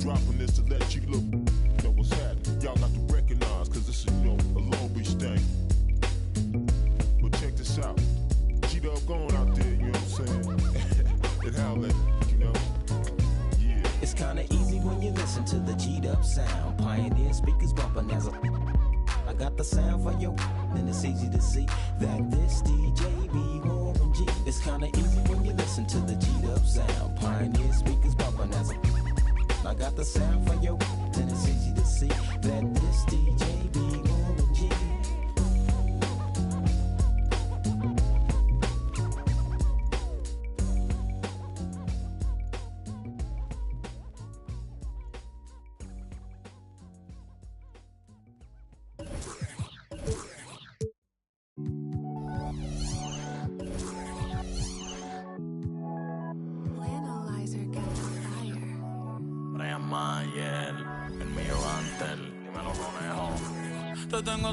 dropping this to let you know what's happening. Y'all got to recognize, cause this is, a Long Beach thing. But check this out. G-Dub going out there, you know what I'm saying? And holla, yeah. It's kinda easy when you listen to the G-Dub sound. Pioneer speakers bumping as I got the sound for you, and it's easy to see that this DJ be Warren G. It's kinda easy when you listen to the G-Dub sound. Pioneer speakers bumping as I got the sound for you, and it's easy to see that this DJ be Warren G. Te tengo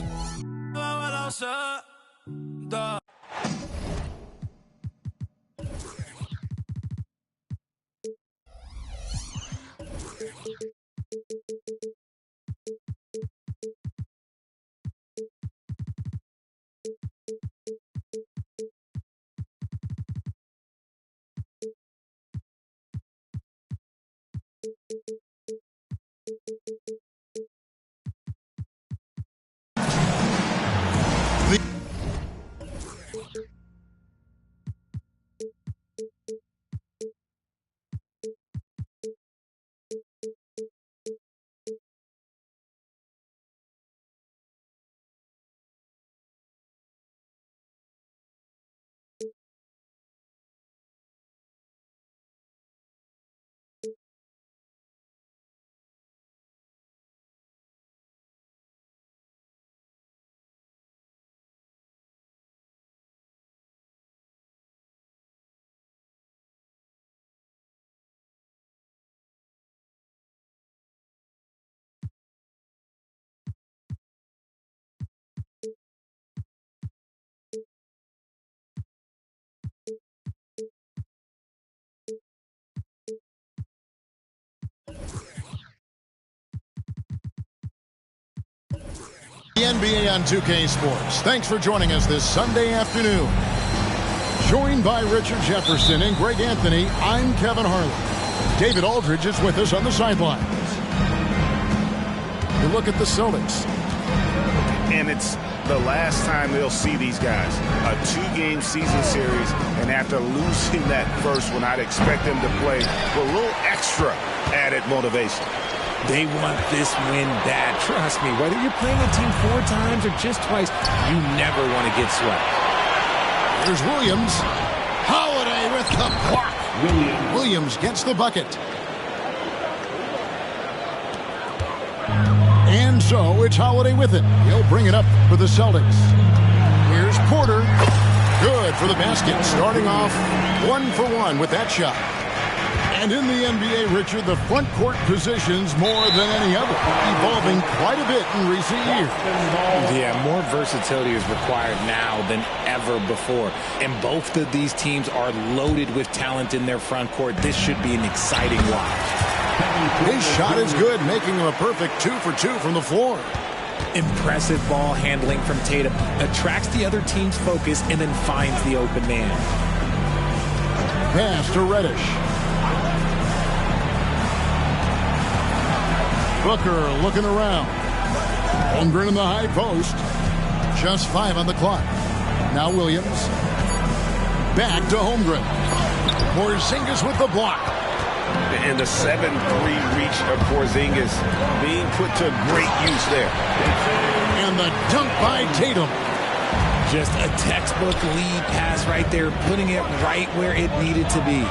bajo la seda. The NBA on 2K Sports. Thanks for joining us this Sunday afternoon. Joined by Richard Jefferson and Greg Anthony, I'm Kevin Harlan. David Aldridge is with us on the sidelines. We look at the Celtics. And it's the last time they'll see these guys. A two-game season series, and after losing that first one, I'd expect them to play with a little extra added motivation. They want this win bad. Trust me, whether you're playing a team 4 times or just twice, you never want to get swept. Here's Williams. Holiday with the block. Williams gets the bucket. And so it's Holiday with it. He'll bring it up for the Celtics. Here's Porter. Good for the basket. Starting off 1-for-1 with that shot. And in the NBA, Richard, the front court positions more than any other, evolving quite a bit in recent years. Yeah, more versatility is required now than ever before. And both of these teams are loaded with talent in their front court. This should be an exciting watch. His shot is good, making him a perfect 2-for-2 from the floor. Impressive ball handling from Tatum. Attracts the other team's focus and then finds the open man. Pass to Reddish. Booker looking around. Holmgren in the high post. Just 5 on the clock. Now Williams. Back to Holmgren. Porzingis with the block. And the 7-3 reach of Porzingis being put to great use there. And the dunk by Tatum. Just a textbook lead pass right there, putting it right where it needed to be.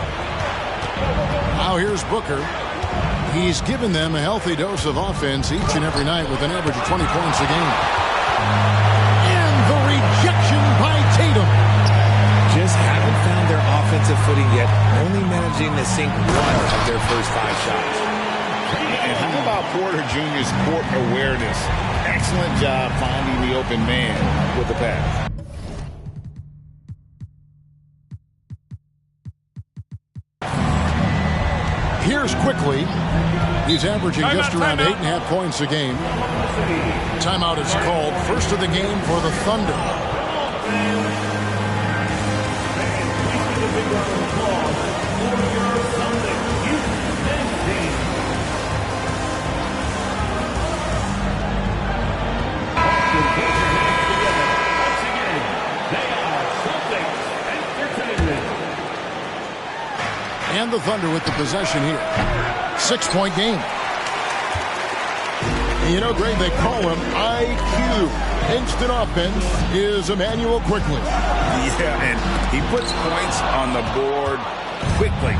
Now here's Booker. He's given them a healthy dose of offense each and every night with an average of 20 points a game. And the rejection by Tatum. Just haven't found their offensive footing yet, only managing to sink 1 of their first 5 shots. And how about Porter Jr.'s court awareness? Excellent job finding the open man with the pass. Here's quickly. He's averaging just around 8.5 points a game. Timeout is called. First of the game for the Thunder. And the Thunder with the possession here. 6-point game. And you know, Greg, they call him IQ. Instant offense is Emmanuel quickly. Yeah, and he puts points on the board quickly.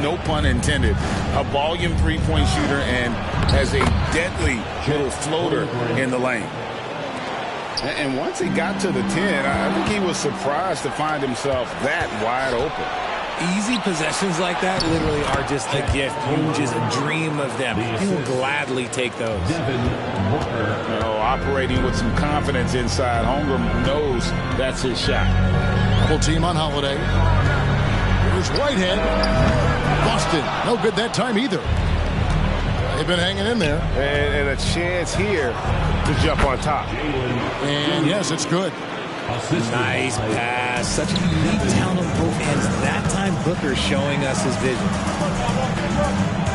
No pun intended. A volume three-point shooter and has a deadly little floater in the lane. And once he got to the 10, I think he was surprised to find himself that wide open. Easy possessions like that literally are just a gift. You just dream of them. You will gladly take those. You know, operating with some confidence inside. Holmgren knows that's his shot. Double team on Holiday. Here's Whitehead. Boston. No good that time either. They've been hanging in there. And a chance here to jump on top. And yes, it's good. Nice pass. Such unique talent on both ends. That time Booker showing us his vision.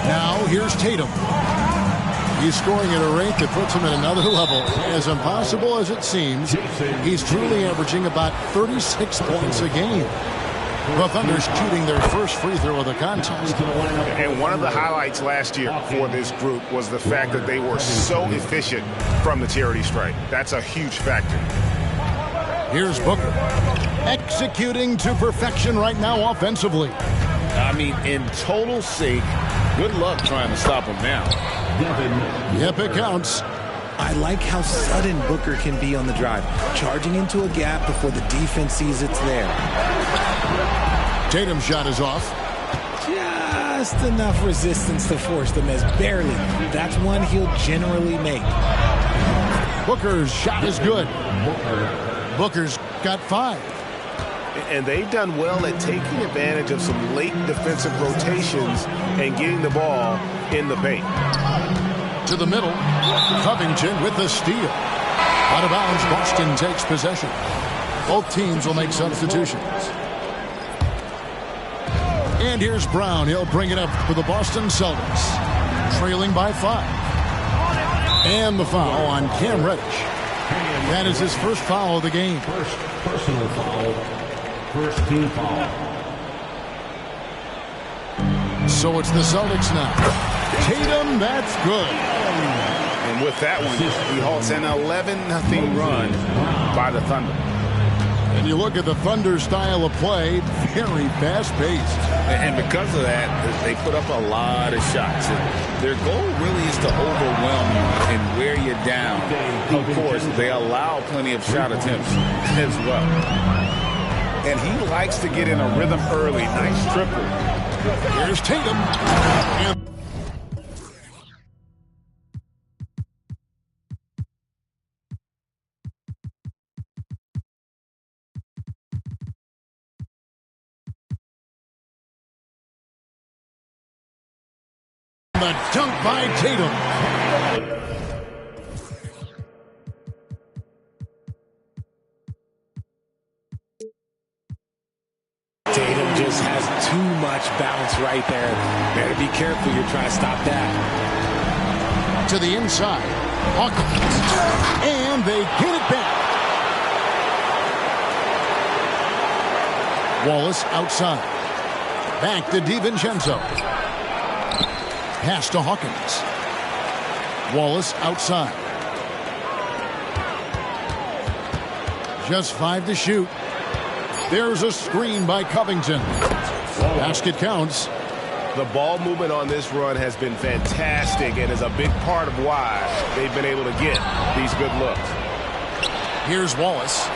Now here's Tatum. He's scoring at a rate that puts him at another level. As impossible as it seems, he's truly averaging about 36 points a game. The Thunder shooting their first free throw of the contest. And one of the highlights last year for this group was the fact that they were so efficient from the charity stripe. That's a huge factor. Here's Booker. Executing to perfection right now offensively. I mean, in total sync. Good luck trying to stop him now. Yep, it counts. I like how sudden Booker can be on the drive. Charging into a gap before the defense sees it's there. Tatum's shot is off. Just enough resistance to force the miss. Barely. That's one he'll generally make. Booker's shot is good. Booker's got 5. And they've done well at taking advantage of some late defensive rotations and getting the ball in the paint. To the middle. Covington with the steal. Out of bounds, Boston takes possession. Both teams will make substitutions. And here's Brown. He'll bring it up for the Boston Celtics. Trailing by 5. And the foul on Cam Reddish. That is his first foul of the game. First personal foul. First team foul. So it's the Celtics now. Tatum, that's good. And with that one, he halts an 11-0 run by the Thunder. And you look at the Thunder style of play, very fast-paced. And because of that, they put up a lot of shots. Their goal really is to overwhelm you and wear you down. Of course, they allow plenty of shot attempts as well. And he likes to get in a rhythm early. Nice triple. Here's Tatum. And the dunk by Tatum. Tatum just has too much bounce right there. Better be careful. You're trying to stop that. To the inside. Hawkins. And they get it back. Wallace outside. Back to DiVincenzo. Pass to Hawkins. Wallace outside. Just 5 to shoot. There's a screen by Covington. Basket counts. The ball movement on this run has been fantastic and is a big part of why they've been able to get these good looks. Here's Wallace.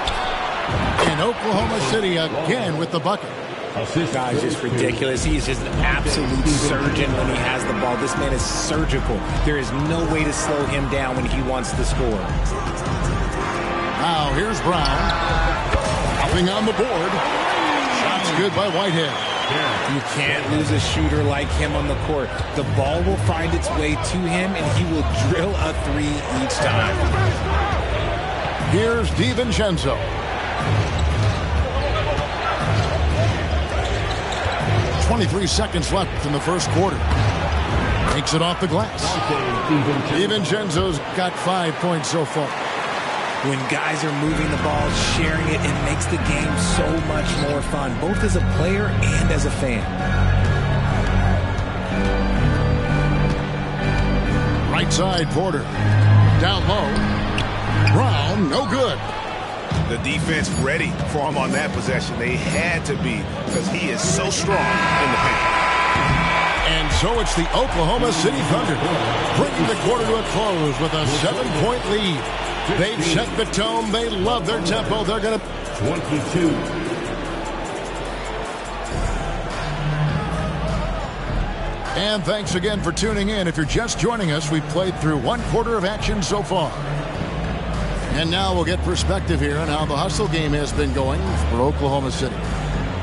And Oklahoma City again with the bucket. This guy is just ridiculous. He is just an absolute surgeon when he has the ball. This man is surgical. There is no way to slow him down when he wants to score. Now here's Brown. Nothing on the board. Shot's good by Whitehead. You can't lose a shooter like him on the court. The ball will find its way to him, and he will drill a three each time. Here's DiVincenzo. .23 seconds left in the first quarter. Takes it off the glass. DiVincenzo's got 5 points so far. When guys are moving the ball, sharing it, it makes the game so much more fun, both as a player and as a fan. Right side, Porter. Down low. Brown, no good. The defense ready for him on that possession. They had to be, because he is so strong in the paint. And so it's the Oklahoma City Thunder bringing the quarter to a close with a 7-point lead. They've set the tone. They love their tempo. They're going to... 22. And thanks again for tuning in. If you're just joining us, we've played through one quarter of action so far. And now we'll get perspective here on how the hustle game has been going for Oklahoma City.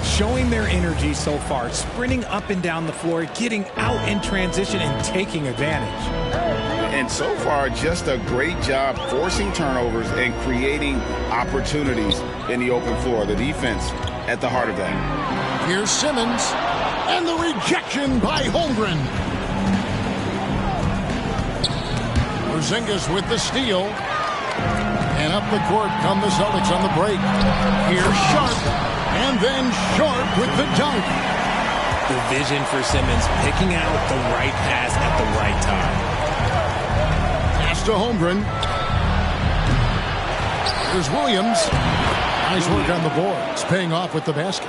Showing their energy so far, sprinting up and down the floor, getting out in transition and taking advantage. And so far, just a great job forcing turnovers and creating opportunities in the open floor. The defense at the heart of that. Here's Simmons, and the rejection by Holmgren. Porzingis with the steal. And up the court come the Celtics on the break. Here's Sharp, and then Sharp with the dunk. The vision for Simmons, picking out the right pass at the right time. To Holmgren. Here's Williams. Nice work on the board. It's paying off with the basket.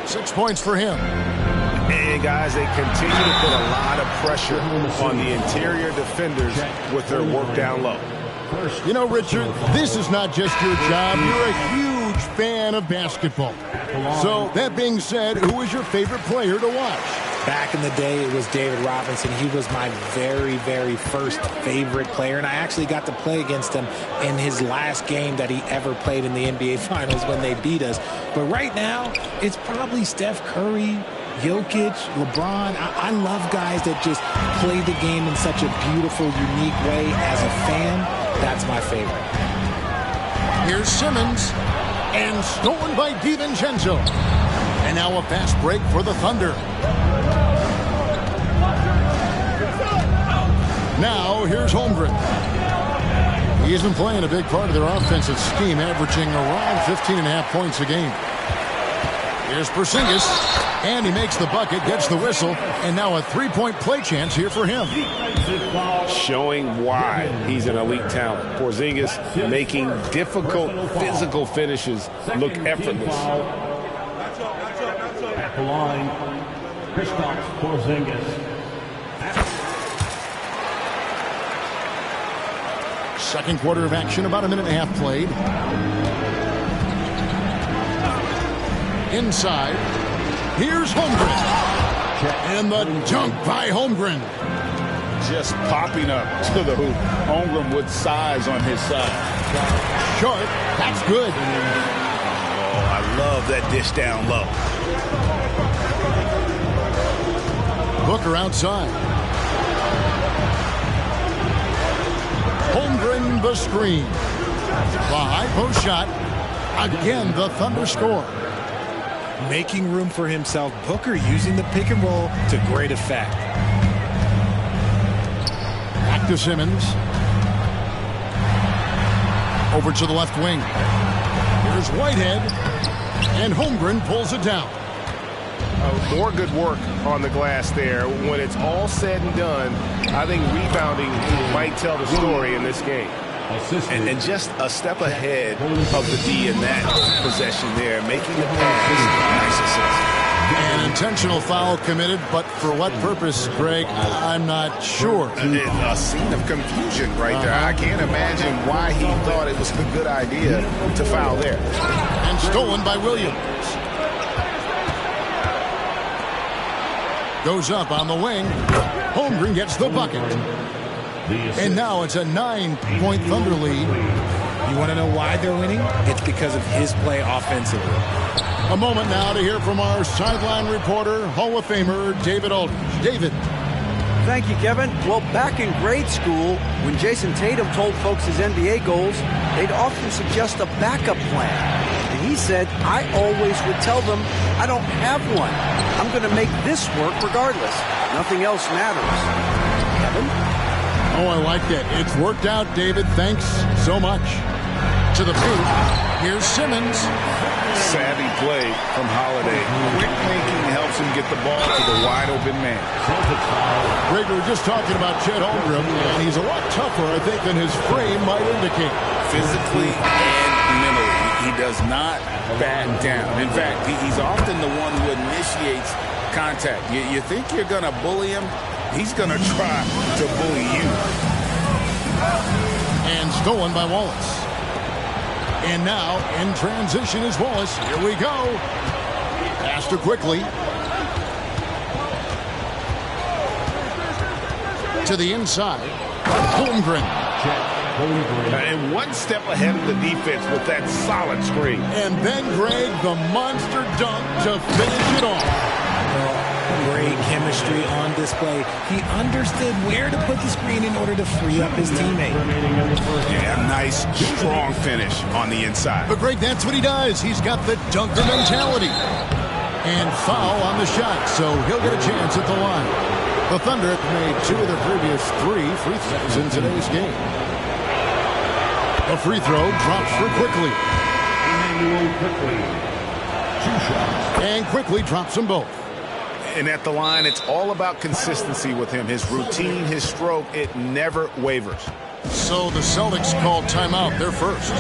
6 points for him. And guys, they continue to put a lot of pressure on the interior defenders with their work down low. You know, Richard, this is not just your job. You're a huge fan of basketball. So, that being said, who is your favorite player to watch? Back in the day, it was David Robinson. He was my very, very first favorite player, and I actually got to play against him in his last game that he ever played in the NBA Finals when they beat us. But right now, it's probably Steph Curry, Jokic, LeBron. I love guys that just play the game in such a beautiful, unique way. As a fan, that's my favorite. Here's Simmons, and stolen by DiVincenzo. And now a fast break for the Thunder. Now, here's Holmgren. He's been playing a big part of their offensive scheme, averaging around 15.5 points a game. Here's Porzingis, and he makes the bucket, gets the whistle, and now a three-point play chance here for him. Showing why he's an elite talent. Porzingis making difficult physical finishes look effortless. At the line, Kristaps Porzingis. Second quarter of action, about a minute and a half played. Inside, here's Holmgren. And the dunk by Holmgren. Just popping up to the hoop. Holmgren with size on his side. Short, that's good. Oh, I love that dish down low. Booker outside. Holmgren the screen. The high post shot. Again, the Thunder score. Making room for himself. Booker using the pick and roll to great effect. Back to Simmons. Over to the left wing. Here's Whitehead. And Holmgren pulls it down. More good work on the glass there. When it's all said and done, I think rebounding might tell the story in this game. And just a step ahead of the D in that possession there, making the pass. Nice assist. An intentional foul committed, but for what purpose, Greg? I'm not sure. A scene of confusion right there. I can't imagine why he thought it was a good idea to foul there. And stolen by Williams. Goes up on the wing. Holmgren gets the bucket. And now it's a 9-point Thunder lead. You want to know why they're winning? It's because of his play offensively. A moment now to hear from our sideline reporter, Hall of Famer David Aldridge. David. Thank you, Kevin. Well, back in grade school, when Jason Tatum told folks his NBA goals, they'd often suggest a backup plan. And he said, I always would tell them, I don't have one. I'm going to make this work regardless. Nothing else matters. Kevin? Oh, I like that. It's worked out, David. Thanks so much. To the boot. Here's Simmons. Savvy play from Holiday. Quick thinking helps him get the ball to the wide-open man. Greg, we were just talking about Chet Holmgren, and he's a lot tougher, I think, than his frame might indicate. Physically and mentally, he does not back down. In fact, he's often the one who initiates contact. You think you're going to bully him? He's going to try to bully you. And stolen by Wallace. And now, in transition is Wallace. Here we go. Pass to quickly. To the inside. Holmgren. And one step ahead of the defense with that solid screen. And then, Greg, the monster dunk to finish it off. Great chemistry on display. He understood where to put the screen in order to free up his teammate. Yeah, nice, strong finish on the inside. But, Greg, that's what he does. He's got the dunker mentality. And foul on the shot, so he'll get a chance at the line. The Thunder have made 2 of their previous 3 free throws in today's game. A free throw drops for Quickly. And Quickly drops them both. And at the line, it's all about consistency with him. His routine, his stroke, it never wavers. So the Celtics called timeout. They're first.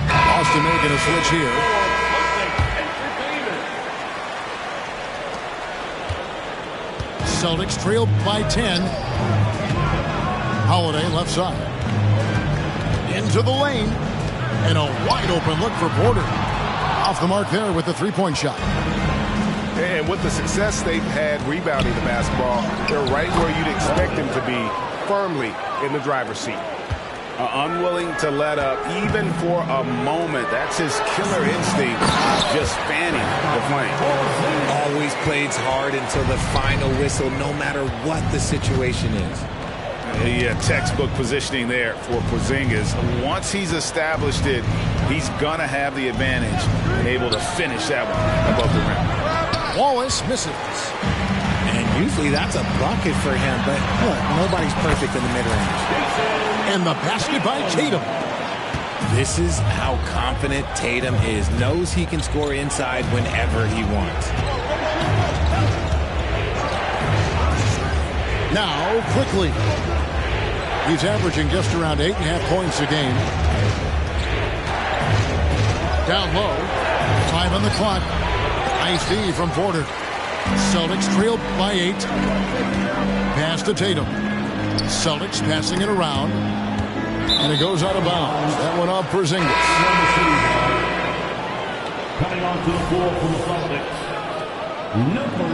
Boston making a switch here. Celtics trail by 10. Holiday left side. Into the lane. And a wide open look for Porter. Off the mark there with the three-point shot. And with the success they've had rebounding the basketball, they're right where you'd expect them to be, firmly in the driver's seat. Unwilling to let up, even for a moment. That's his killer instinct, just fanning the flame. Always plays hard until the final whistle, no matter what the situation is. Yeah, textbook positioning there for Porzingis. Once he's established it, he's going to have the advantage and able to finish that one above the rim. Wallace misses. And usually that's a bucket for him, but look, nobody's perfect in the mid-range. And the basket by Tatum. This is how confident Tatum is. Knows he can score inside whenever he wants. Now, Quickly. He's averaging just around 8.5 points a game. Down low. 5 on the clock. Nice D from Porter. Celtics trail by 8. Pass to Tatum. Celtics passing it around. And it goes out of bounds. That one off Porzingis. Coming onto the floor from the Celtics, number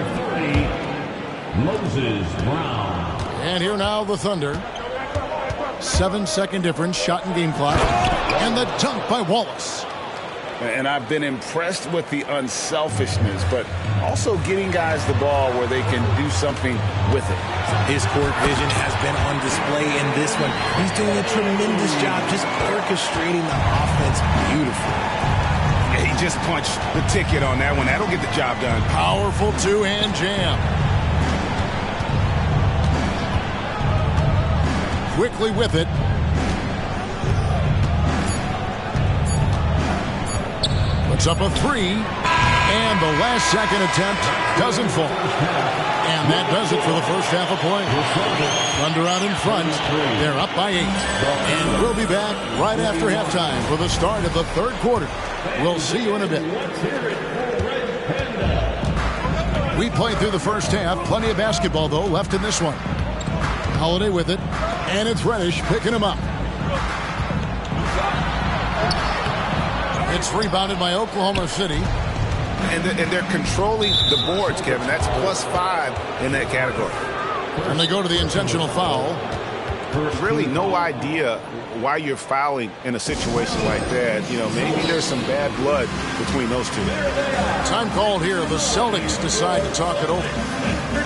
30, Moses Brown. And here now the Thunder. 7-second difference, shot and game clock. And the dunk by Wallace. And I've been impressed with the unselfishness, but also getting guys the ball where they can do something with it. His court vision has been on display in this one. He's doing a tremendous job just orchestrating the offense beautifully. Yeah, he just punched the ticket on that one. That'll get the job done. Powerful two-hand jam. Quickly with it. Puts up a 3. And the last second attempt doesn't fall. And that does it for the first half of play. Thunder out in front. They're up by 8. And we'll be back right after halftime for the start of the third quarter. We'll see you in a bit. We played through the first half. Plenty of basketball, though, left in this one. Holiday with it. And it's Reddish picking him up. It's rebounded by Oklahoma City. And they're controlling the boards, Kevin. That's +5 in that category. And they go to the intentional foul. Really no idea why you're fouling in a situation like that. You know, maybe there's some bad blood between those two. Time called here. The Celtics decide to talk it over.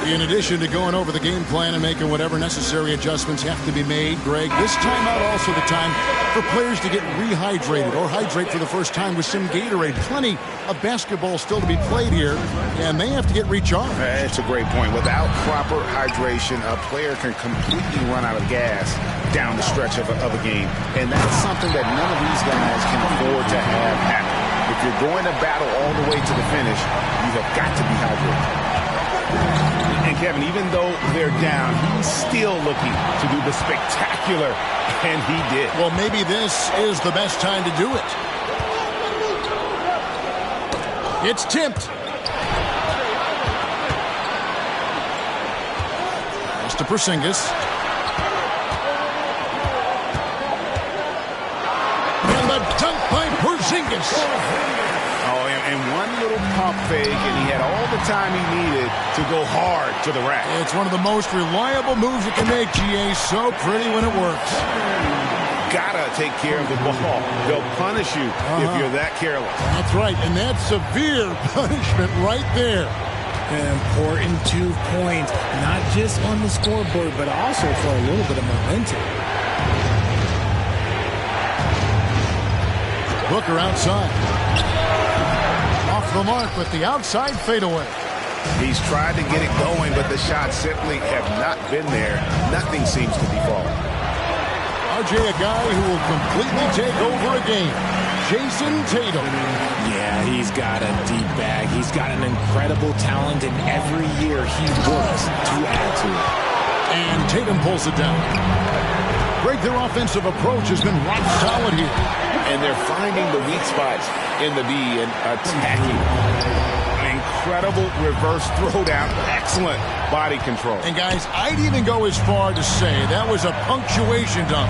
In addition to going over the game plan and making whatever necessary adjustments have to be made, Greg, this timeout also the time for players to get rehydrated or hydrate for the first time with some Gatorade. Plenty of basketball still to be played here, and they have to get recharged. That's a great point. Without proper hydration, a player can completely run out of gas down the stretch of a game. And that's something that none of these guys can afford to have happen. If you're going to battle all the way to the finish, you have got to be hydrated. And Kevin, even though they're down, he's still looking to do the spectacular, and he did. Well, maybe this is the best time to do it. It's tipped. Pass to Porzingis. And the dunk by Porzingis. Oh, and one little pump fake, and he had all the time he needed to go hard to the rack. It's one of the most reliable moves you can make, GA. So pretty when it works. Gotta take care of the ball. They'll punish you if you're that careless. That's right, and that's severe punishment right there. An important 2 points, not just on the scoreboard, but also for a little bit of momentum. Booker outside. Off the mark with the outside fadeaway. He's tried to get it going, but the shots simply have not been there. Nothing seems to be falling. RJ, a guy who will completely take over a game. Jason Tatum. Yeah, he's got a deep bag. He's got an incredible talent, and every year he works to add to it. And Tatum pulls it down. Greg, their offensive approach has been rock solid here. And they're finding the weak spots in the D and attacking. An incredible reverse throwdown. Excellent body control. And guys, I'd even go as far to say that was a punctuation dunk.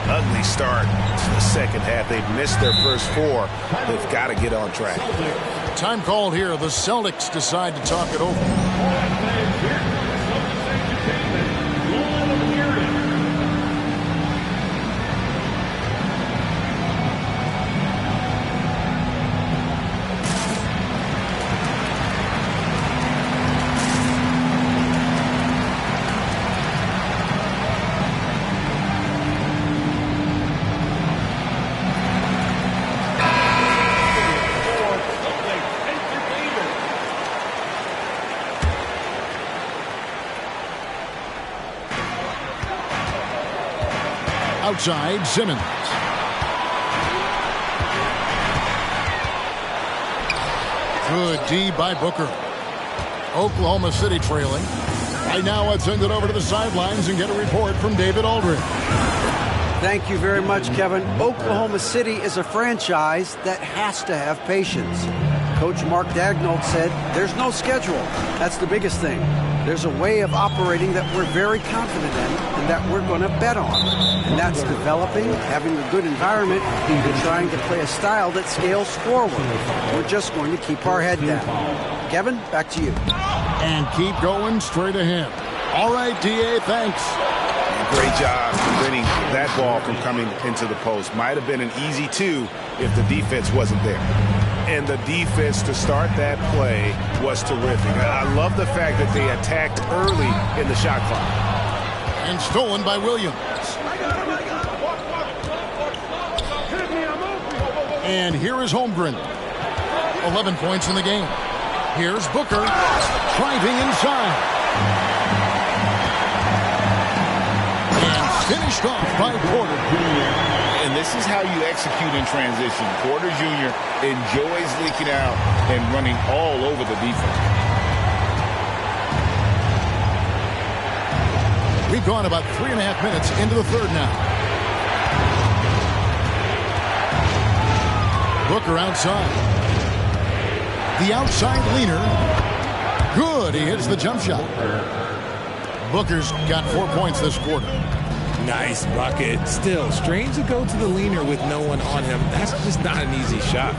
Ugly start to the second half. They've missed their first 4. They've got to get on track. Time called here. The Celtics decide to talk it over. Outside, Simmons. Good D by Booker. Oklahoma City trailing. Right now, I'd send it over to the sidelines and get a report from David Aldridge. Thank you very much, Kevin. Oklahoma City is a franchise that has to have patience. Coach Mark Daigneault said there's no schedule. That's the biggest thing. There's a way of operating that we're very confident in and that we're going to bet on. And that's developing, having a good environment, and trying to play a style that scales forward. We're just going to keep our head down. Kevin, back to you. And keep going straight ahead. All right, DA, thanks. Great job preventing that ball from coming into the post. Might have been an easy 2 if the defense wasn't there. And the defense to start that play was terrific. I love the fact that they attacked early in the shot clock. And stolen by Williams. And here is Holmgren. 11 points in the game. Here's Booker driving inside. And finished off by Porter. And this is how you execute in transition. Porter Jr. enjoys leaking out and running all over the defense. We've gone about 3.5 minutes into the third now. Booker outside. The outside leaner. Good. He hits the jump shot. Booker's got 4 points this quarter. Nice bucket. Still, strange to go to the leaner with no one on him. That's just not an easy shot.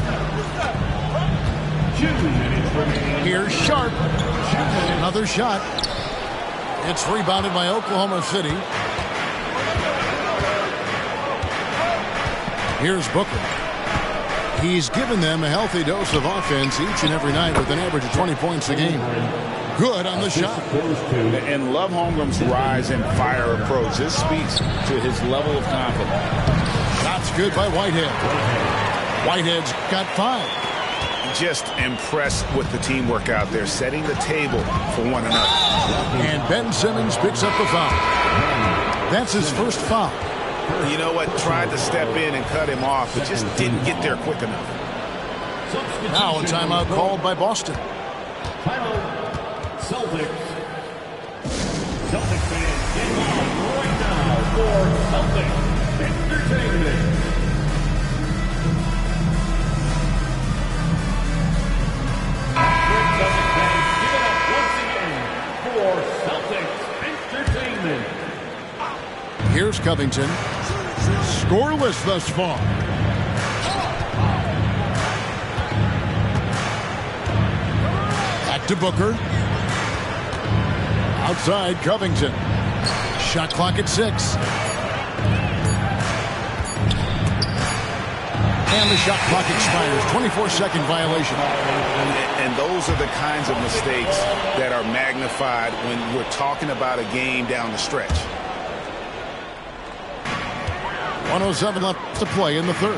Here's Sharp. Another shot. It's rebounded by Oklahoma City. Here's Booker. He's given them a healthy dose of offense each and every night with an average of 20 points a game. Good on the shot. And love Holmgren's rise and fire approach. This speaks to his level of confidence. Shot's good by Whitehead. Whitehead's got 5. Just impressed with the teamwork out there, setting the table for one another. And Ben Simmons picks up the foul. That's his first foul. You know what? Tried to step in and cut him off, but just didn't get there quick enough. Now a timeout called by Boston. Timeout. Celtics. Celtics fans, get on right now for Celtics Entertainment. Here's Covington. Scoreless thus far. Back to Booker. Outside Covington. Shot clock at 6. And the shot clock expires. 24-second violation. And those are the kinds of mistakes that are magnified when we're talking about a game down the stretch. 1:07 left to play in the third.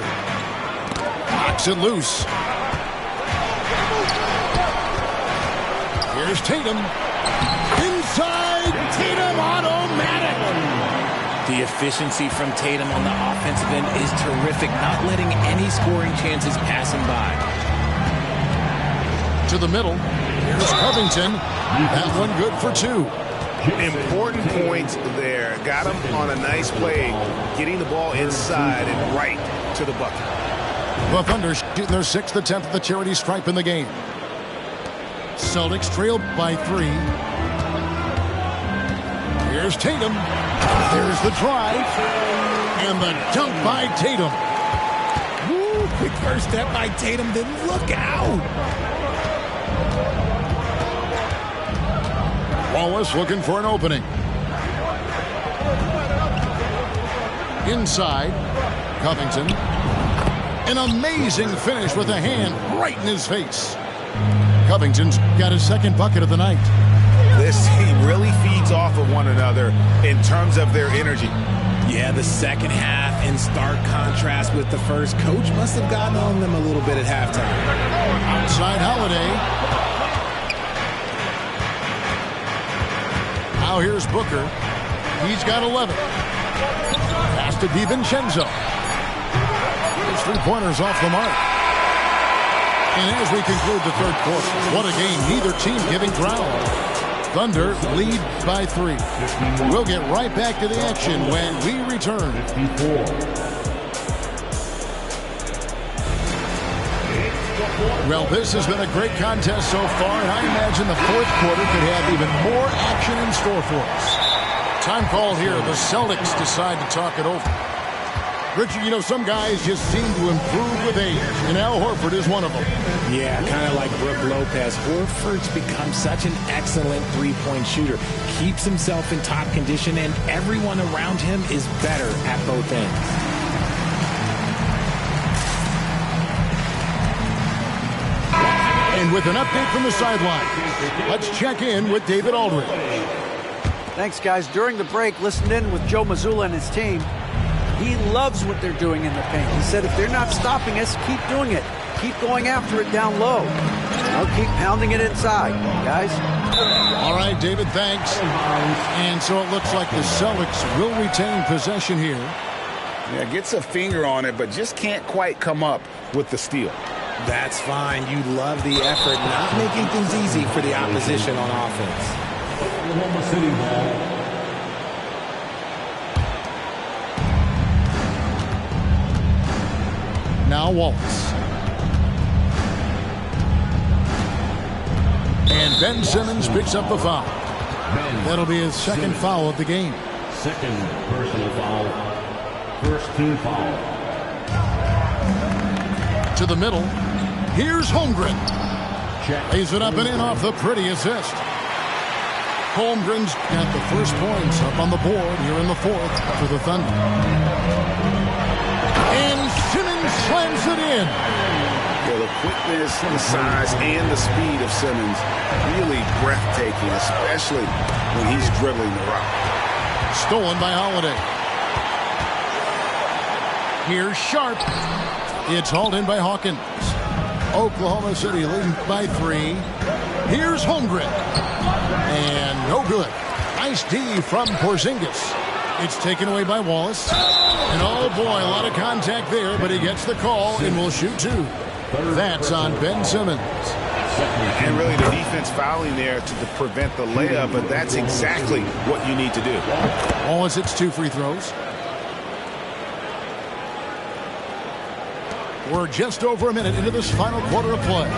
Knocks it loose. Here's Tatum. Inside. Tatum automatic. The efficiency from Tatum on the offensive end is terrific, not letting any scoring chances pass him by. To the middle. Here's Covington. That one good for 2. Important points there. Got him on a nice play, getting the ball inside and right to the bucket. The Thunder shooting their 6th attempt at the charity stripe in the game. Celtics trail by 3. Here's Tatum. There's the drive. And the dunk by Tatum. Woo, quick first step by Tatum, then look out. Wallace looking for an opening. Inside, Covington. An amazing finish with a hand right in his face. Covington's got his 2nd bucket of the night. This team really feeds off of one another in terms of their energy. Yeah, the second half in stark contrast with the first. Coach must have gotten on them a little bit at halftime. Outside Holiday. Now here's Booker. He's got 11. Pass to DiVincenzo. His 3-pointers off the mark. And as we conclude the third quarter, what a game. Neither team giving ground. Thunder lead by 3. We'll get right back to the action when we return. 54. Well, this has been a great contest so far, and I imagine the fourth quarter could have even more action in store for us. Time called here. The Celtics decide to talk it over. Richard, you know, some guys just seem to improve with age, and Al Horford is one of them. Yeah, kind of like Brook Lopez. Horford's become such an excellent three-point shooter. Keeps himself in top condition, and everyone around him is better at both ends. And with an update from the sideline, let's check in with David Aldridge. Thanks, guys. During the break, listened in with Joe Mazzulla and his team. He loves what they're doing in the paint. He said if they're not stopping us, keep doing it. Keep going after it down low. I'll keep pounding it inside, guys. All right, David, thanks. And so it looks like the Celtics will retain possession here. Yeah, gets a finger on it, but just can't quite come up with the steal. That's fine. You love the effort, not making things easy for the opposition on offense. Oklahoma City ball. Now Wallace. And Ben Simmons picks up the foul. That'll be his second foul of the game. Second personal foul. First team foul. To the middle. Here's Holmgren. Check. Lays it up and in off the pretty assist. Holmgren's got the first points up on the board here in the fourth for the Thunder. And Simmons slams it in. Well, the quickness, the size, and the speed of Simmons really breathtaking, especially when he's dribbling the rock. Stolen by Holiday. Here's Sharp. It's hauled in by Hawkins. Oklahoma City leading by 3. Here's Holmgren. And no good. Nice D from Porzingis. It's taken away by Wallace. And oh boy, a lot of contact there, but he gets the call and will shoot 2. That's on Ben Simmons. And really the defense fouling there to prevent the layup, but that's exactly what you need to do. Wallace hits 2 free throws. We're just over a minute into this final quarter of play.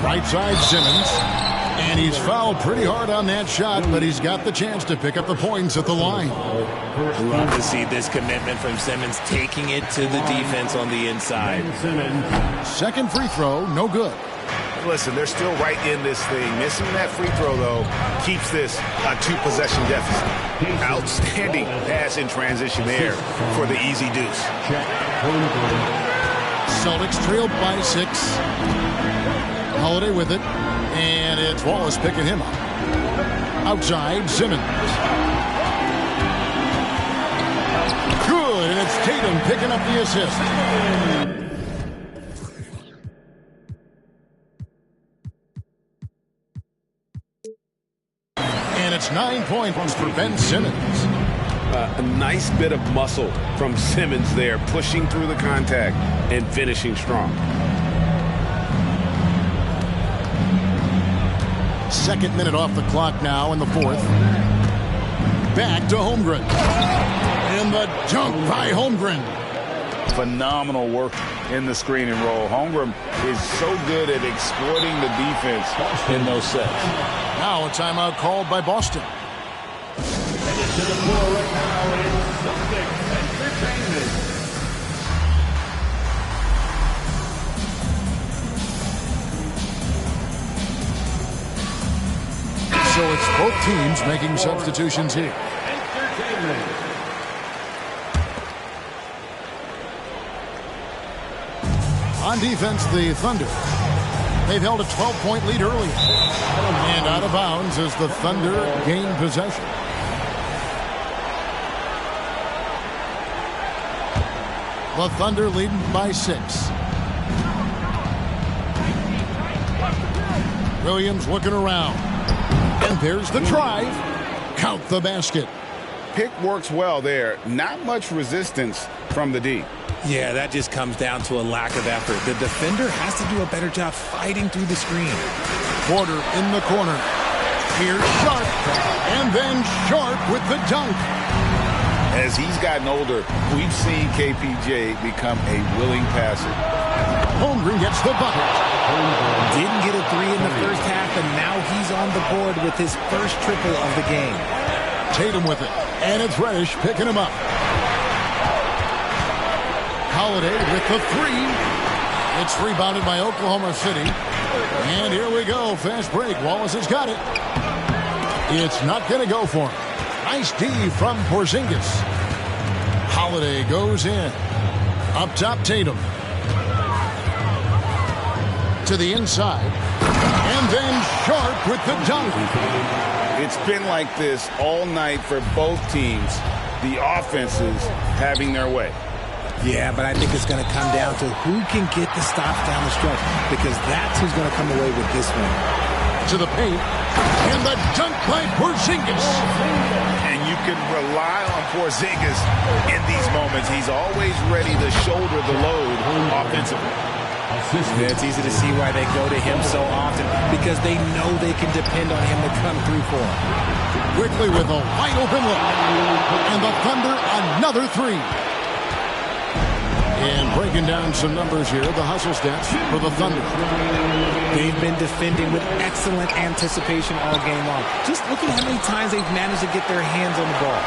Right side Simmons. And he's fouled pretty hard on that shot, but he's got the chance to pick up the points at the line. Love to see this commitment from Simmons, taking it to the defense on the inside. Second free throw, no good. Listen, they're still right in this thing. Missing that free throw, though, keeps this a 2-possession deficit. Outstanding pass in transition there for the easy deuce. Celtics trailed by 6. Holiday with it. And it's Wallace picking him up. Outside, Simmons. Good, and it's Tatum picking up the assist. And it's 9 points for Ben Simmons. A nice bit of muscle from Simmons there, pushing through the contact and finishing strong. Second minute off the clock now in the fourth. Back to Holmgren. And the dunk by Holmgren. Phenomenal work in the screen and roll. Holmgren is so good at exploiting the defense in those sets. Now a timeout called by Boston. Headed to the floor right now is Celtics Entertainment. So it's both teams making substitutions here. On defense, the Thunder. They've held a 12-point lead early. And out of bounds as the Thunder gain possession. The Thunder leading by 6. Williams looking around. And there's the drive. Count the basket. Pick works well there. Not much resistance from the D. Yeah, that just comes down to a lack of effort. The defender has to do a better job fighting through the screen. Porter in the corner. Here's Sharp. And then Sharp with the dunk. As he's gotten older, we've seen KPJ become a willing passer. Holmgren gets the bucket. Didn't get a 3 in the first half, and now he's on the board with his first triple of the game. Tatum with it. And it's Reddish picking him up. Holiday with the 3. It's rebounded by Oklahoma City. And here we go. Fast break. Wallace has got it. It's not going to go for him. Nice D from Porzingis. Holiday goes in. Up top, Tatum. To the inside. And then Sharp with the dunk. It's been like this all night for both teams. The offenses having their way. Yeah, but I think it's going to come down to who can get the stops down the stretch, because that's who's going to come away with this one. To the paint. And the dunk by Porzingis. And you can rely on Porzingis in these moments. He's always ready to shoulder the load offensively. Yeah, it's easy to see why they go to him so often, because they know they can depend on him to come through for them. Quickly with a wide open look. And the Thunder another 3. And breaking down some numbers here, the hustle stats for the Thunder. They've been defending with excellent anticipation all game long. Just look at how many times they've managed to get their hands on the ball.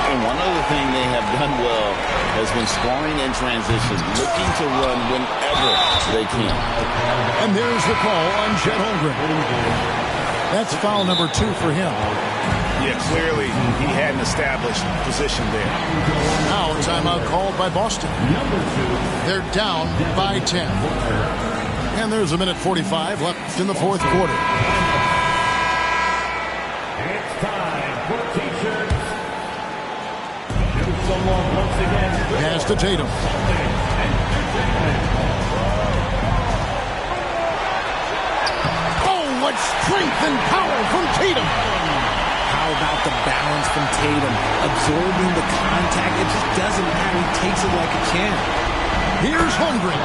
And one other thing they have done well has been scoring in transition, looking to run whenever they can. And there's the call on Chet Holmgren. That's foul number 2 for him. Yeah, clearly he had an established position there. Now timeout called by Boston. They're down by 10. And there's a minute 45 left in the fourth quarter. It's time for T-shirts. Shoot someone once again. Pass to Tatum. Oh, what strength and power from Tatum. How about the balance from Tatum? Absorbing the contact. It just doesn't matter. He takes it like a champ. Here's Holmgren.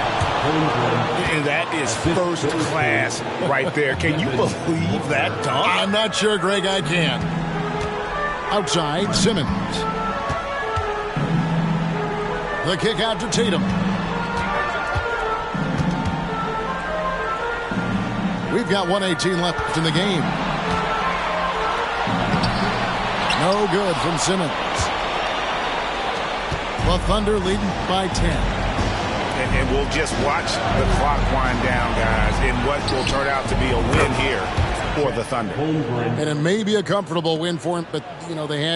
And that is first class right there. Can you believe that dunk? I'm not sure, Greg, I can. Outside, Simmons. The kick out to Tatum. We've got 1:18 left in the game. No good from Simmons. The Thunder leading by 10. And we'll just watch the clock wind down, guys, in what will turn out to be a win here for the Thunder. And it may be a comfortable win for him, but, you know, they had